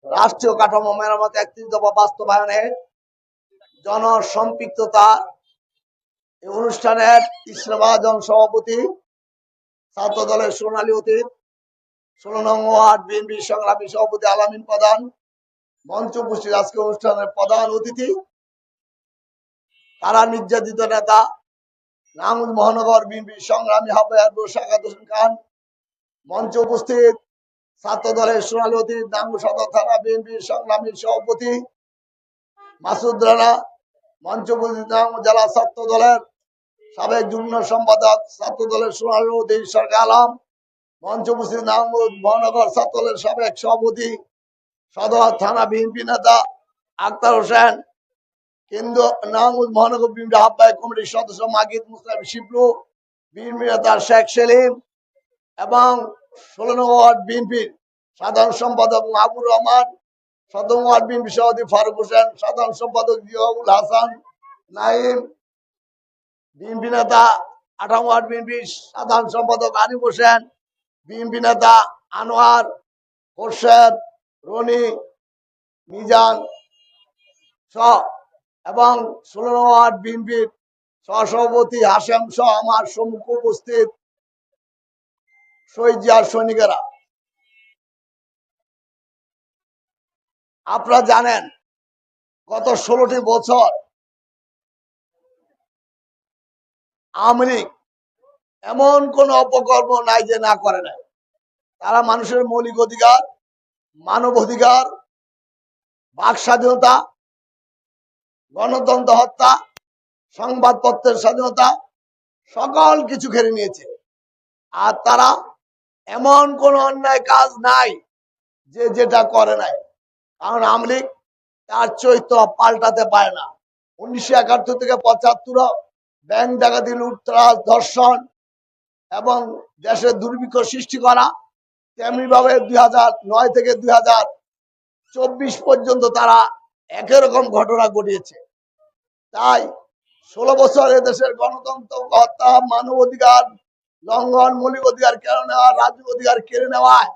রাষ্ট্রীয় কাঠামো মেরামত ৩১ দফা বাস্তবায়নে জনসম্পৃক্ততা এই অনুষ্ঠানের ইসলামাবাদ সভাপতি ছাত্র দলের সোনালী অতীত ১৬ নং ওয়ার্ড বিএনপি সংগ্রামী সভাপতি আলামিন প্রধান, মঞ্চ উপস্থিত আজকে অনুষ্ঠানের প্রধান অতিথি কারা নির্যাতিত নেতা নাঙ্গল মহানগর বিএনপি সংগ্রামী আহ্বায়ক সাকাত হোসেন খান, মঞ্চ উপস্থিত ছাত্র দলের সোনালী অতীত নাঙ্গল সদর থানা বিএনপি সংগ্রামী সভাপতি মাসুদ রানা, মঞ্চ উপস্থিত নাঙ্গল জেলা ছাত্র দলের সাবেক যুগ্ম সম্পাদক ছাত্র দলের সোনালী অতীত সরকার আলম, মঞ্চ উপস্থিত নাঙ্গল মহানগর ছাত্র দলের সাবেক সভাপতি সদর থানা বিএনপি নেতা আক্তার হোসেন, কেন্দ্র নাঙ্গল মহানগর বিএনপি আহ্বায়ক কমিটির সদস্য মাগিদ মুস্তাফি শিবলু, বিএনপি নেতা শেখ সেলিম এবং ১৬ নং ওয়ার্ড বিএনপির সাধারণ সম্পাদক মাহবুর রহমান, ১৭ ওয়ার্ড বিএনপি সভাপতি ফারুক হোসেন, সাধারণ সম্পাদক জিয়াউল হাসান নাইম, বিএনপি নেতা ৮ ওয়ার্ড বিএনপি সাধারণ সম্পাদক আরিফ হোসেন, বিএনপি নেতা আনোয়ার হোসেন রনি মিজান সহ এবং ১৬ ওয়ার্ড বিএনপির সহসভাপতি হাশেম সহ আমার সম্মুখে উপস্থিত শহীদ জিয়ার সৈনিকেরা, আপনারা জানেন গত ১৬টি বছর আওয়ামী লীগ এমন কোন অপকর্ম নাই যে না করে নাই। তারা মানুষের মৌলিক অধিকার, মানব অধিকার, বাক স্বাধীনতা, গণতন্ত্র হত্যা, সংবাদপত্রের স্বাধীনতা সকল কিছু কেড়ে নিয়েছে। আর তারা এমন কোন অন্যায় কাজ নাই যে যেটা করে নাই, কারণ আওয়ামী লীগ তার চরিত্র পাল্টাতে পারে না। ১৯৭১ থেকে ৭৫ ব্যাংক ডাকাতি, লুটতরাজ, ধর্ষণ এবং দেশের দুর্ভিক্ষ সৃষ্টি করা, তেমনি ভাবে ২০০৯ থেকে ২০২৪ পর্যন্ত তারা একই রকম ঘটনা ঘটিয়েছে। তাই ১৬ বছর এদেশের গণতন্ত্র হত্যা, মানব অধিকার লঙ্ঘন, মৌলিক অধিকার কেড়ে নেওয়া, রাজনৈতিক অধিকার কেড়ে নেওয়ায়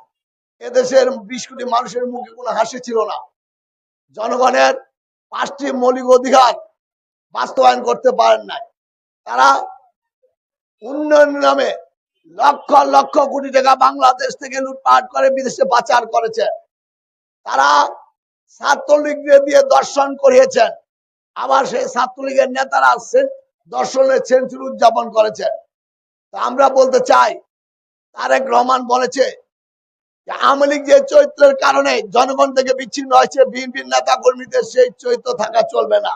এদেশের ২০ কোটি মানুষের মুখে কোনো হাসি ছিল না। জনগণের ৫টি মৌলিক অধিকার বাস্তবায়ন করতে পারেন নাই। তারা উন্নয়ন নামে লক্ষ লক্ষ কোটি টাকা বাংলাদেশ থেকে লুটপাট করে বিদেশে পাচার করেছে। তারা ছাত্রলীগ দিয়ে দর্শন করিয়েছেন, আবার সেই ছাত্রলীগের নেতারা দর্শনের সেঞ্চুরি উদযাপন করেছেন। তা আমরা বলতে চাই, তারেক রহমান বলেছে যে আওয়ামী লীগ যে চরিত্রের কারণে জনগণ থেকে বিচ্ছিন্ন হয়েছে, বিএনপির নেতা কর্মীদের সেই চরিত্র থাকা চলবে না।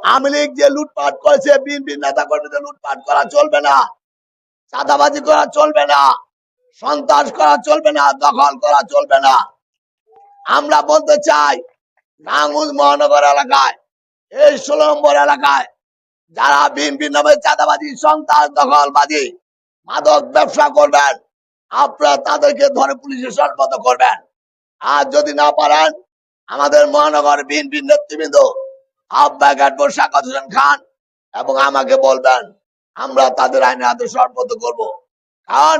আওয়ামী লীগ যে লুটপাট করেছে, বিএনপির নেতা কর্মীদের লুটপাট করা চলবে না, চাঁদাবাজি করা চলবে না, সন্ত্রাস করা চলবে না, দখল করা চলবে না। আমরা বলতে চাই, নাঙ্গল মহানগর এলাকায় এই ১৬ নম্বর এলাকায় যারা বিএনপির নামে চাঁদাবাজি, সন্ত্রাস, দখলবাজি, মাদক ব্যবসা করবেন, আপনারা তাদেরকে ধরে পুলিশে সোপর্দ করবেন। আর যদি না পারেন, আমাদের মহানগর বিএনপির নেতৃবৃন্দ আহ্বায়ক সাকাত হোসেন খান এবং আমাকে বলবেন, আমরা তাদের আইনের হাতে সোপর্দ করব। কারণ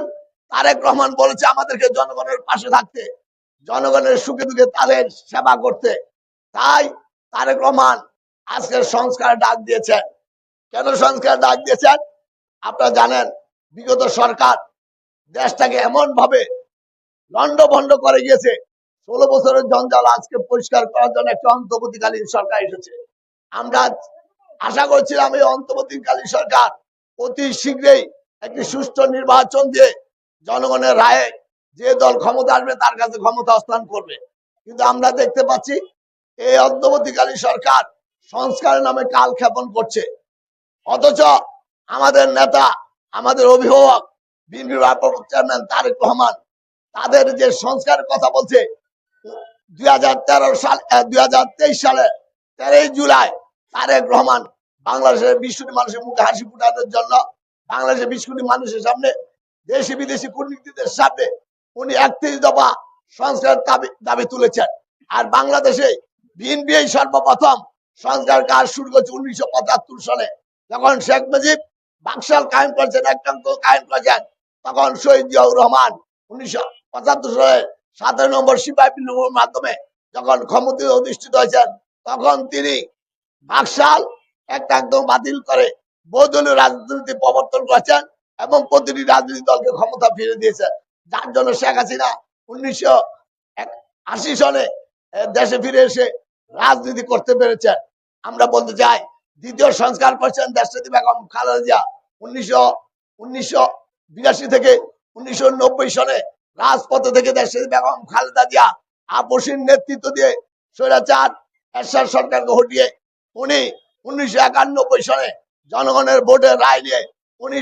তারেক রহমান বলেছে আমাদেরকে জনগণের পাশে থাকতে, জনগণের সুখে দুঃখে তাদের সেবা করতে। তাই তারেক রহমান আজকে সংস্কার ডাক দিয়েছেন। কেন সংস্কার ডাক দিয়েছেন? আপনারা জানেন, বিগত সরকার দেশটাকে এমন ভাবে লন্ডভন্ড করে গিয়েছে, ১৬ বছরের জঞ্জাল আজকে পরিষ্কার করার জন্য একটা অন্তর্বর্তীকালীন সরকার এসেছে। আমরা আশা করছিলাম এই অন্তর্বর্তীকালীন সরকার অতি শীঘ্রই একটি সুষ্ঠু নির্বাচন দিয়ে জনগণের রায়ে যে দল ক্ষমতা আসবে তার কাছে ক্ষমতা হস্তান্তর করবে। কিন্তু আমরা দেখতে পাচ্ছি এই অন্তর্বর্তীকালীন সরকার সংস্কারের নামে কালক্ষেপণ করছে। অথচ আমাদের নেতা, আমাদের অভিভাবক বিএনপির ভারপ্রাপ্ত চেয়ারম্যান তারেক রহমান তাদের যে সংস্কারের কথা বলছে, ২০২৩ সালে ১৩ জুলাই তারেক রহমান বাংলাদেশের ২০ কোটি মানুষের মুখে হাসি ফুটানোর জন্য, বাংলাদেশের ২০ কোটি মানুষের সামনে, দেশি বিদেশি কূটনীতিদের সামনে উনি ৩১ দফা সংস্কার দাবি তুলেছেন। আর বাংলাদেশে বিএনপি সর্বপ্রথম সংস্কার কাজ শুরু করেছে ১৯৭৫ সালে, যখন শেখ মুজিব বাকশাল কায়েম করেছেন, একটাঙ্ক কায়েম করেছেন, তখন শহীদ জিয়াউর রহমান ১৯৭৫ সালে 17 নম্বর সিপাহী বিপ্লবের মাধ্যমে যখন ক্ষমতায় অধিষ্ঠিত হয়েছেন, তখন তিনি বাকশাল একটা একদম বাতিল করে বহুদলীয় রাজনীতি প্রবর্তন করেছেন এবং প্রতিটি রাজনৈতিক দলকে ক্ষমতা ফিরে দিয়েছেন, যার জন্য শেখ হাসিনা 1980 সনে দেশে ফিরে এসে রাজনীতি করতে পেরেছেন। আমরা বলতে চাই, দ্বিতীয় সংস্কার করেছেন দেশনেত্রী বেগম খালেদা জিয়া 1982 থেকে 1990 সনে রাজপথে থেকে দেশনেত্রী বেগম খালেদা জিয়া আপসীর নেতৃত্ব দিয়ে স্বৈরাচার এরশাদ সরকারকে হটিয়ে উনি 1991 সনে জনগণের ভোটের রায় নিয়ে উনি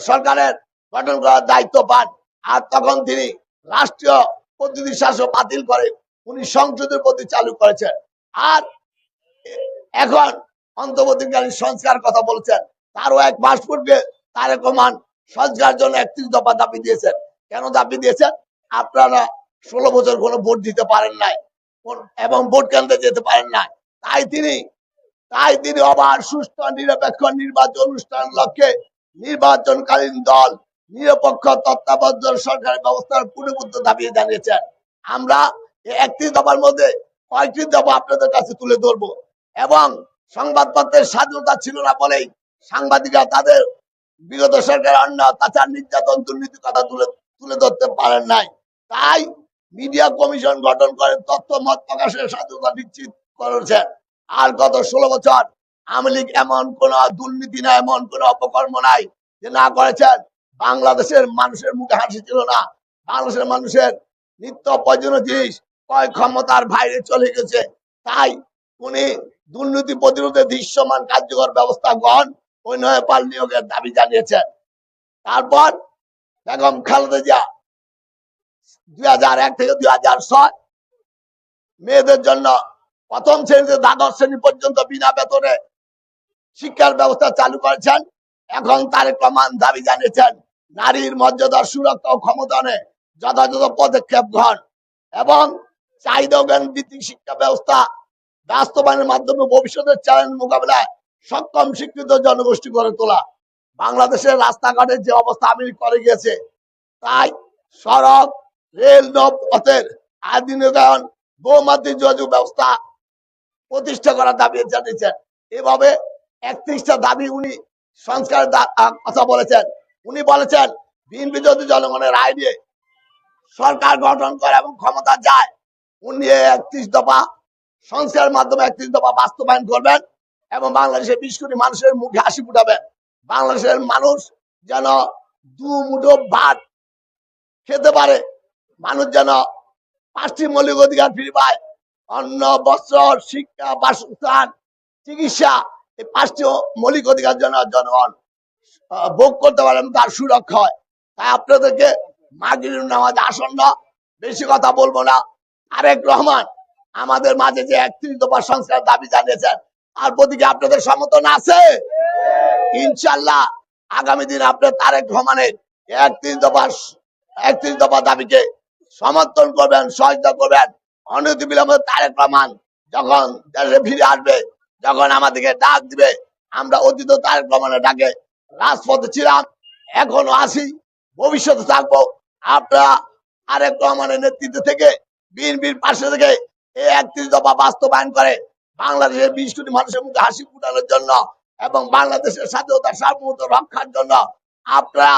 সরকারের গঠন করার দায়িত্ব পান। আর তখন তিনি রাষ্ট্রীয় প্রতিনিধি শাসন বাতিল করে উনি সংসদের প্রতি চালু করেছেন। আর এখন অন্তর্বর্তীকালীন সংস্কার কথা বলছেন, তারও 1 মাস পূর্বে তারেক রহমান সংস্কার জন্য 31 দফা দাবি দিয়েছেন। কেন দাবি দিয়েছেন? আপনারা 16 বছর কোনো ভোট দিতে পারেন নাই এবং ভোট কেন্দ্রে যেতে পারেন নাই, তাই তিনি অবাধ সুষ্ঠু নিরপেক্ষ নির্বাচন অনুষ্ঠান লক্ষ্যে নির্বাচনকালীন দল নিরপেক্ষ তত্ত্বাবধায়ক সরকারের ব্যবস্থার পুনরুদ্ধ দাবি জানিয়েছেন। আমরা এই 31 দফার মধ্যে কয়েকটি দফা আপনাদের কাছে তুলে ধরবো। এবং সংবাদপত্রের স্বাধীনতা ছিল না বলেই সাংবাদিকরা তাদের বিগত সরকারের অন্যায় অত্যাচার নির্যাতন দুর্নীতির কথা তুলে ধরতে পারেন নাই। তাই মিডিয়া কমিশন গঠন করে তথ্য মত প্রকাশের স্বাধীনতা নিশ্চিত করেছেন। আর গত 16 বছর আওয়ামী লীগ এমন কোন দুর্নীতি নাই, এমন কোন অপকর্ম নাই যে না করেছেন। বাংলাদেশের মানুষের মুখে হাসি ছিল না। বাংলাদেশের মানুষের নিত্য প্রয়োজনীয় জিনিস কয় ক্ষমতার বাইরে চলে গেছে। তাই উনি দুর্নীতি প্রতিরোধে দৃশ্যমান কার্যকর ব্যবস্থা গ্রহণ ও নয়পাল নিয়োগের দাবি জানিয়েছেন। তারপর বেগম খালেদা জিয়া 2001 থেকে 2006 মেয়েদের জন্য প্রথম শ্রেণী থেকে দ্বাদশ শ্রেণী পর্যন্ত বিনা বেতনে শিক্ষার ব্যবস্থা চালু করেছেন। এখন তারেক রহমান দাবি জানিয়েছেন নারীর মর্যাদা সুরক্ষা ও ক্ষমতায়নে যথাযথ পদক্ষেপ গ্রহণ এবং চাহিদা জ্ঞান ভিত্তিক শিক্ষা ব্যবস্থা বাস্তবায়নের মাধ্যমে ভবিষ্যতের চ্যালেঞ্জ মোকাবেলায় সক্ষম শিক্ষিত জনগোষ্ঠী গড়ে তোলা। বাংলাদেশের রাস্তাঘাটের যে অবস্থা আওয়ামী লীগ করে গিয়েছে, তাই সড়ক, রেল, নৌপথের আধুনিকায়ন, বহুমাত্রিক যোগাযোগ ব্যবস্থা প্রতিষ্ঠা করার দাবি জানিয়েছেন। এভাবে 31টা দাবি উনি সংস্কারের কথা বলেছেন। উনি বলেছেন বিএনপি যদি জনগণের রায় দিয়ে সরকার গঠন করে এবং ক্ষমতা যায়, উনি 31 দফা সংস্কারের মাধ্যমে 31 দফা বাস্তবায়ন করবেন এবং বাংলাদেশের 20 কোটি মানুষের মুখে হাসি ফুটাবেন। বাংলাদেশের মানুষ যেন দুমুঠো ভাত খেতে পারে, মানুষ যেন 5টি মৌলিক অধিকার ফিরে পায়, অন্ন, বস্ত্র, শিক্ষা, বাসস্থান, চিকিৎসা, এই 5টি মৌলিক অধিকার জন্য জনগণ ভোগ করতে পারেন, তার সুরক্ষা হয়। তাই আপনাদেরকে মাগরিব নামাজ আসন্ন, বেশি কথা বলবো না। তারেক রহমান আমাদের মাঝে যে 31 দফা সংস্কার দাবি জানিয়েছেন, তার প্রতি কি আপনাদের সমর্থন আছে? ইনশাআল্লাহ আগামী দিন আপনার তারেক রহমানের 31 দফা দাবিকে সমর্থন করবেন, সহযোগিতা করবেন। অনতিবিলম্বে তারেক রহমান যখন দেশে ফিরে আসবে, যখন আমাদেরকে ডাক দিবে, আমরা অতীত তারেক রহমানের ডাকে রাজপথে ছিলাম, এখনো আছি, ভবিষ্যতে থাকবো। আপনারা তারেক রহমানের নেতৃত্ব থেকে বিএনপির পাশে থেকে এই 31 দফা বাস্তবায়ন করে বাংলাদেশের 20 কোটি মানুষের মুখে হাসি ফুটানোর জন্য এবং বাংলাদেশের স্বাধীনতা সার্বভৌমত্ব রক্ষার জন্য আপনারা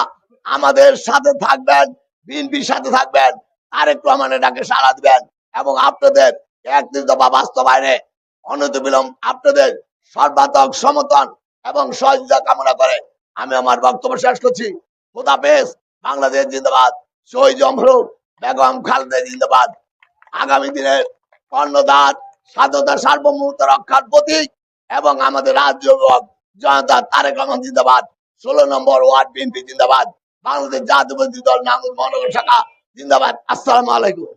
আমাদের সাথে থাকবেন, বিএনপির সাথে থাকবেন, তারেক রহমানের ডাকে সাড়া দিবেন এবং আপনাদের 31 দফা বাস্তবায়নে অনতিবিলম্ব আপনাদের সর্বাত্মক সমর্থন এবং সহযোগিতা কামনা করে আমি আমার বক্তব্য শেষ করছি। খোদা হাফেজ। বাংলাদেশ জিন্দাবাদ। শহীদ জমরুল বেগম খালেদা জিন্দাবাদ। আগামী দিনের কর্ণধার, স্বাধীনতা সার্বভৌমত্ব রক্ষার প্রতীক এবং আমাদের রাজ্য জনতা তারেক রহমান জিন্দাবাদ। 16 নম্বর ওয়ার্ড বিএনপি জিন্দাবাদ। বাংলাদেশ জাতীয়তাবাদী দল নাঙ্গল মহানগর শাখা জিন্দাবাদ। আসসালামু আলাইকুম।